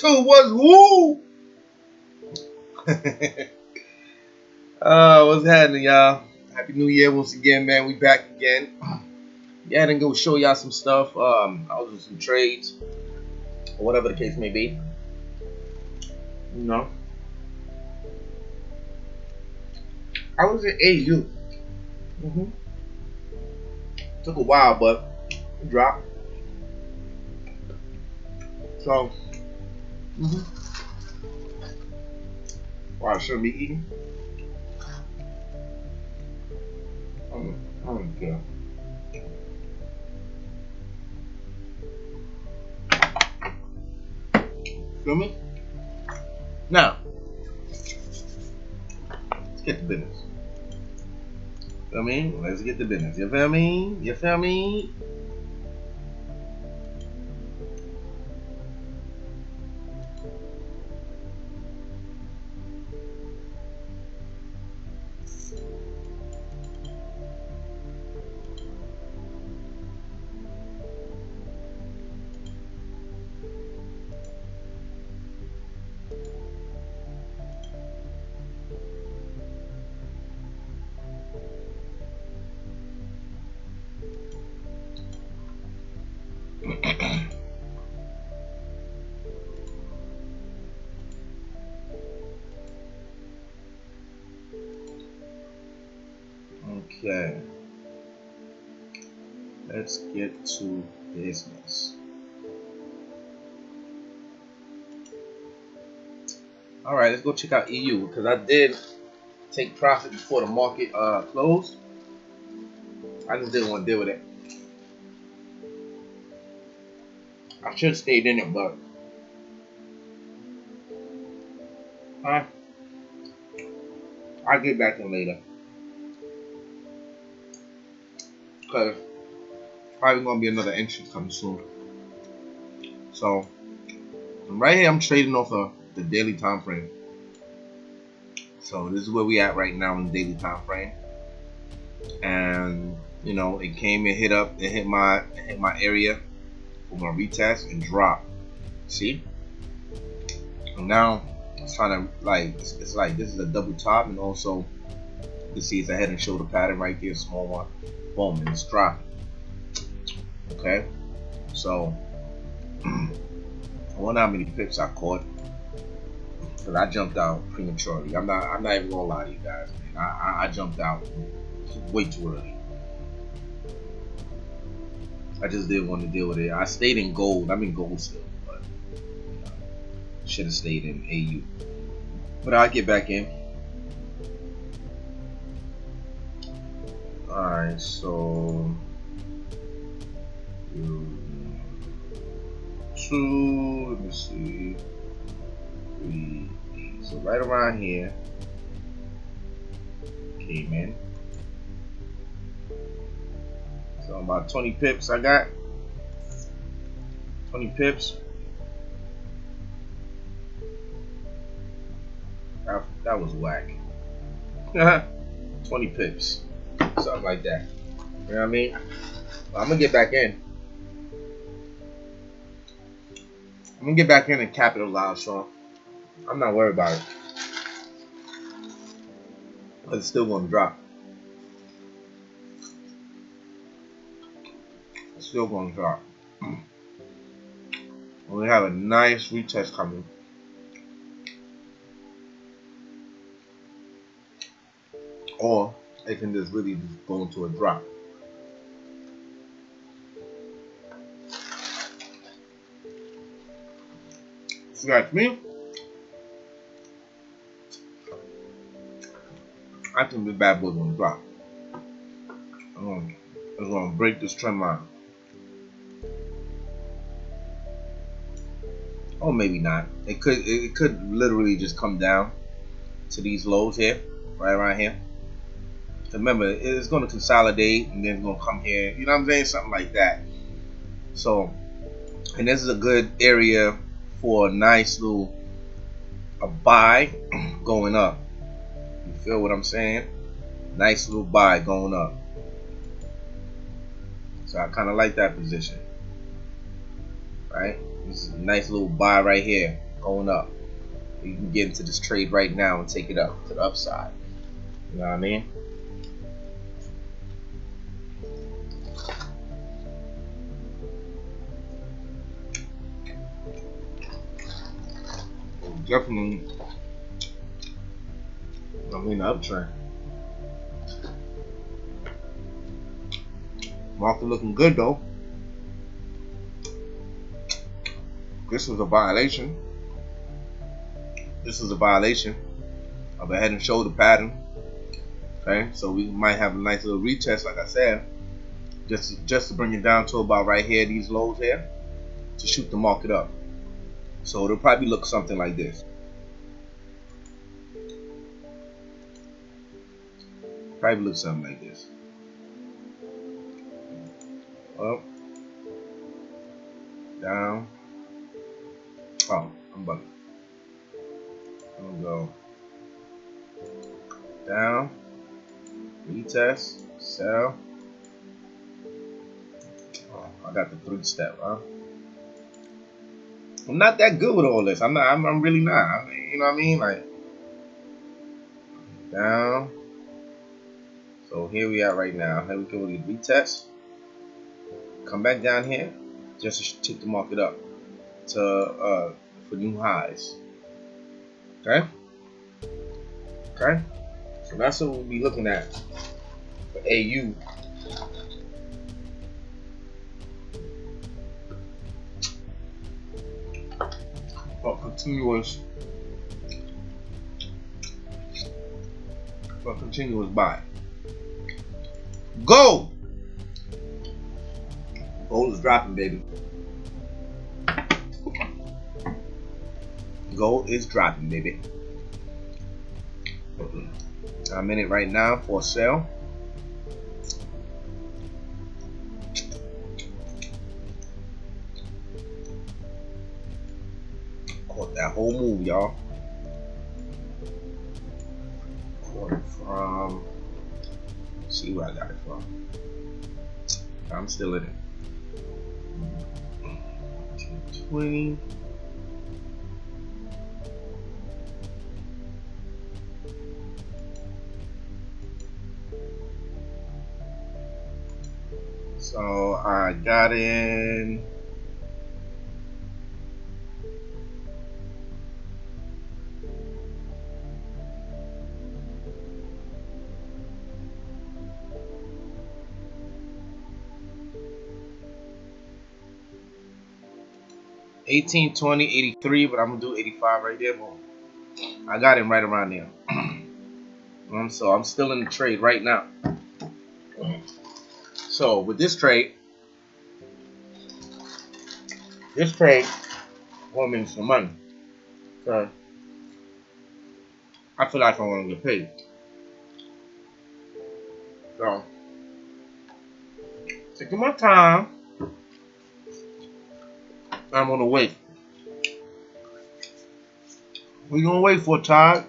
2 was woo. What's happening, y'all? Happy New Year once again, man. We back again. Yeah, then go show y'all some stuff. I was doing some trades, or whatever the case may be. You know, I was in AU. Took a while, but it dropped. So, well, I shouldn't be eating. I don't care. Feel me? Now, let's get to business. Feel me? Let's get to business. You feel me? You feel me? Okay, let's get to business. All right, let's go check out EU because I did take profit before the market closed. I just didn't want to deal with it. I should have stayed in it, but I'll get back in later. Because probably gonna be another entry coming soon. So right here I'm trading off of the daily time frame. So this is where we at right now in the daily time frame. And you know, it came and hit my area for my retest and dropped. See? And now it's trying to it's like this is a double top, and also you see it's a head and shoulder pattern right there, small one. Boom, and it's dropping. Okay, so I wonder how many pips I caught because I jumped out prematurely. I'm not even gonna lie to you guys, man. I jumped out way too early. I just didn't want to deal with it. I stayed in gold. I'm in gold still, but you know, should have stayed in AU. But I'll get back in. Alright, so 2, let me see, 3, 8. So right around here came in. So about 20 pips I got. 20 pips. That was whack. 20 pips. Something like that. You know what I mean? I'm gonna get back in. I'm gonna get back in and capitalize, so I'm not worried about it. But it's still gonna drop. It's still gonna drop. We have a nice retest coming. Or it can just really just go into a drop. So that's me. I think the bad boy's gonna drop. It's gonna break this trend line. Or maybe not. It could literally just come down to these lows here, right around here. Remember, it's going to consolidate and then it's going to come here. You know what I'm saying? Something like that. So, and this is a good area for a nice little buy going up. You feel what I'm saying? Nice little buy going up. So I kind of like that position. Right? This is a nice little buy right here going up. You can get into this trade right now and take it up to the upside. You know what I mean? Definitely, I'm in the uptrend. Market looking good though. This was a violation. This is a violation of a head and shoulder pattern. Okay, so we might have a nice little retest, like I said, just to bring it down to about right here, these lows here, to shoot the market up. So it'll probably look something like this. Probably look something like this. Up, down. Oh, I'm bugging. I'm gonna go down, retest, sell. Oh, I got the 3-step, huh? I'm not that good with all this. I'm really not. You know what I mean? Like down. So here we are right now. Here we go with the retest. Come back down here, just to take the market up to for new highs. Okay. Okay. So that's what we'll be looking at for AU. Continuous buy. Gold. Gold is dropping, baby. Gold is dropping, baby. I'm in it right now for a sale. Caught that whole move, y'all. Caught it from. Let's see where I got it from. I'm still in it. 20. So I got in. $18, $20, $83, but I'm gonna do 85 right there. Boom. I got him right around there. So I'm still in the trade right now. So with this trade will make some money. So I feel like I want to get paid. So taking my time. I'm gonna wait. We're gonna wait for a time.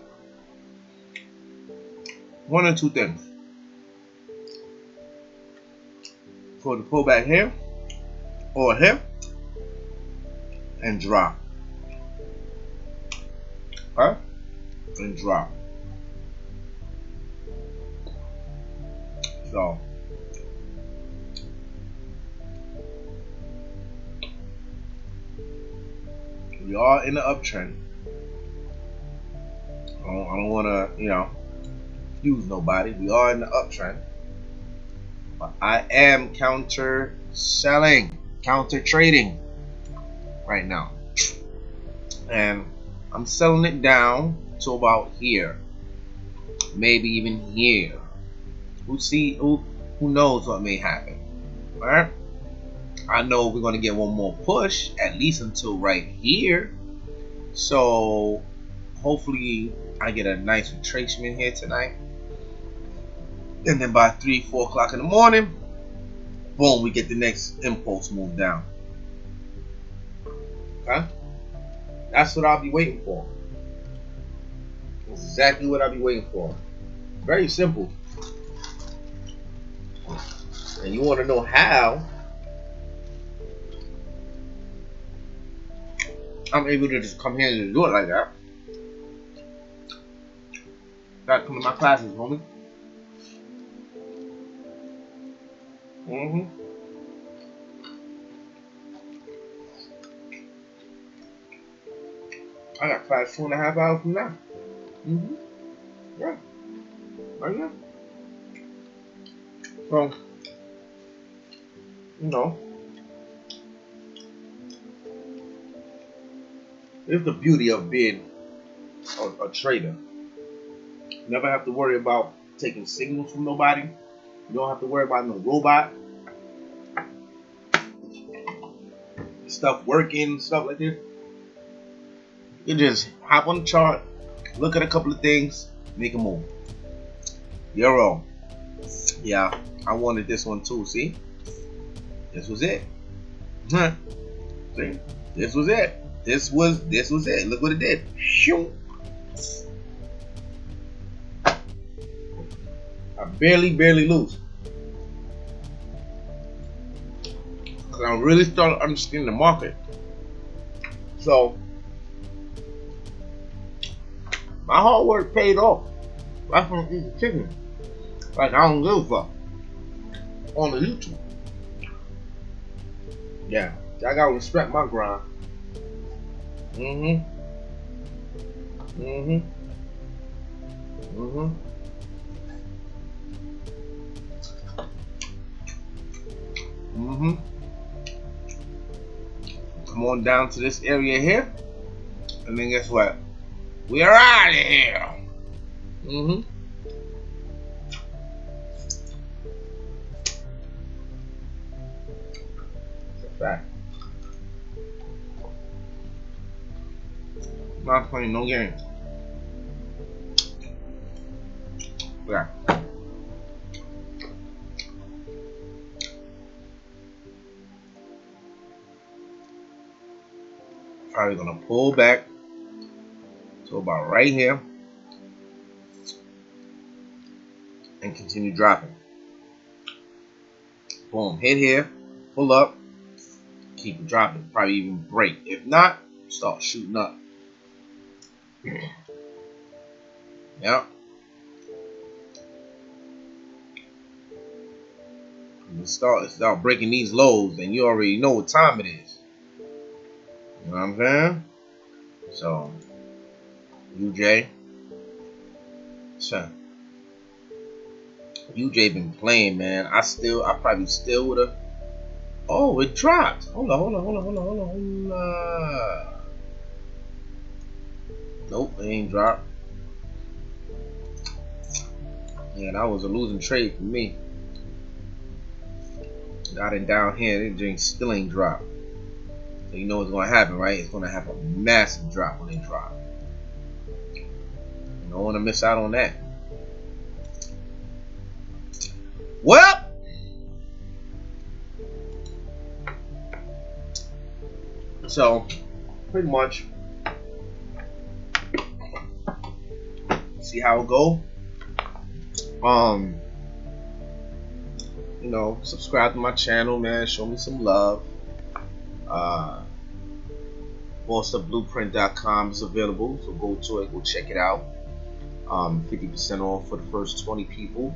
One or two things. For the pullback here or here and drop. Okay? And drop. So we are in the uptrend. I don't want to, confuse nobody. We are in the uptrend. But I am counter selling, counter trading right now. And I'm selling it down to about here. Maybe even here. Who knows what may happen. Alright? I know we're gonna get one more push, at least until right here. So hopefully I get a nice retracement here tonight. And then by 3-4 o'clock in the morning, boom, we get the next impulse move down. Okay? That's what I'll be waiting for. That's exactly what I'll be waiting for. Very simple. And you want to know how? I'm able to just come here and just do it like that. Gotta come to my classes, homie. I got class 2.5 hours from now. Yeah. Right now. So, you know, it's the beauty of being a trader. You never have to worry about taking signals from nobody. You don't have to worry about no robot. Stuff working, stuff like this. You just hop on the chart, look at a couple of things, make a move. Euro. Yeah, I wanted this one too, see? This was it. See? This was it. This was it. Look what it did. I barely lose. Cause I really started understanding the market. So my hard work paid off. That's from eating chicken. Like I don't give a fuck. On the YouTube. Yeah. I gotta respect my grind. Come on down to this area here. And then guess what? We are out of here. It's a fact. Not playing no games. Yeah. Probably gonna pull back to about right here and continue dropping. Boom, hit here, pull up, keep it dropping, probably even break. If not, start shooting up. Yep. You start breaking these lows, and you already know what time it is. You know what I'm saying? So, UJ, son, UJ been playing, man. I probably still would have. Oh, it dropped. Hold on. Nope, it ain't dropped. Yeah, that was a losing trade for me. Got it down here, it drink still ain't dropped. So you know what's gonna happen, right? It's gonna have a massive drop when it drop. You don't wanna miss out on that. Well, so pretty much see how it go. You know, subscribe to my channel, man. Show me some love. BossUpBlueprint.com is available, so go to it, go check it out. 50% off for the first 20 people.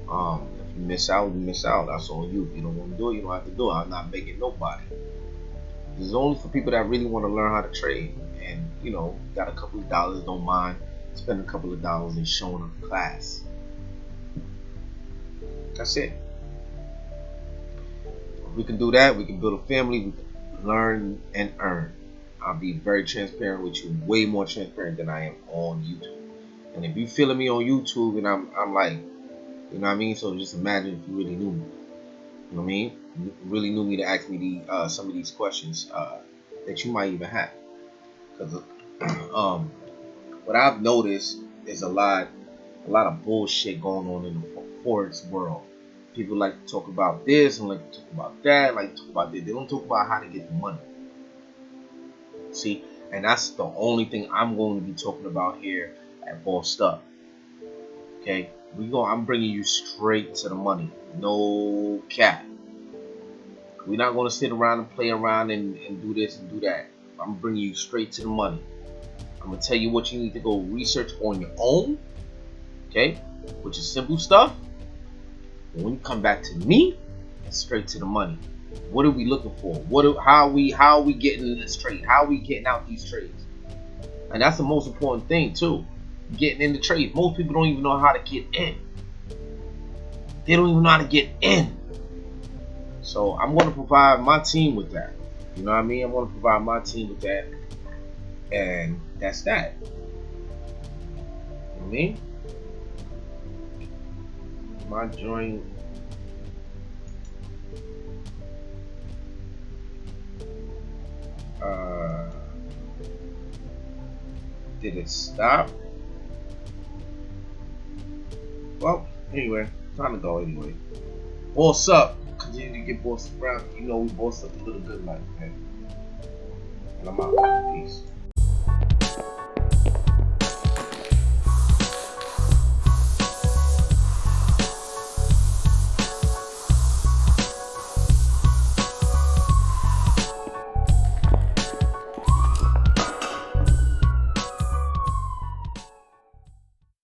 If you miss out, you miss out. That's on you. If you don't want to do it, you don't have to do it. I'm not making nobody. This is only for people that really want to learn how to trade, and you know, got a couple of dollars, don't mind spending a couple of dollars and showing up the class. That's it. If we can do that, we can build a family, we can learn and earn. I'll be very transparent with you, way more transparent than I am on YouTube. And if you feeling me on YouTube and I'm like, you know what I mean? So just imagine if you really knew me. You know what I mean? You really knew me to ask me some of these questions that you might even have. Because what I've noticed is a lot of bullshit going on in the Forex world. People like to talk about this and like to talk about that, like to talk about this. They don't talk about how to get the money. See, and that's the only thing I'm going to be talking about here at Bossed Up. Okay, I'm bringing you straight to the money, no cap. We're not going to sit around and play around and do this and do that. I'm bringing you straight to the money. I'm gonna tell you what you need to go research on your own, okay? Which is simple stuff. And when you come back to me, it's straight to the money. What are we looking for? How are we getting in this trade? How are we getting out these trades? And that's the most important thing too. Getting in the trade. Most people don't even know how to get in. They don't even know how to get in. So I'm going to provide my team with that. You know what I mean? I'm going to provide my team with that. And that's that. You know what I mean? My joint. Did it stop? Well, anyway, time to go anyway. Boss up. Continue to get bossed around. You know we bossed up a little bit like that. And I'm out. Peace.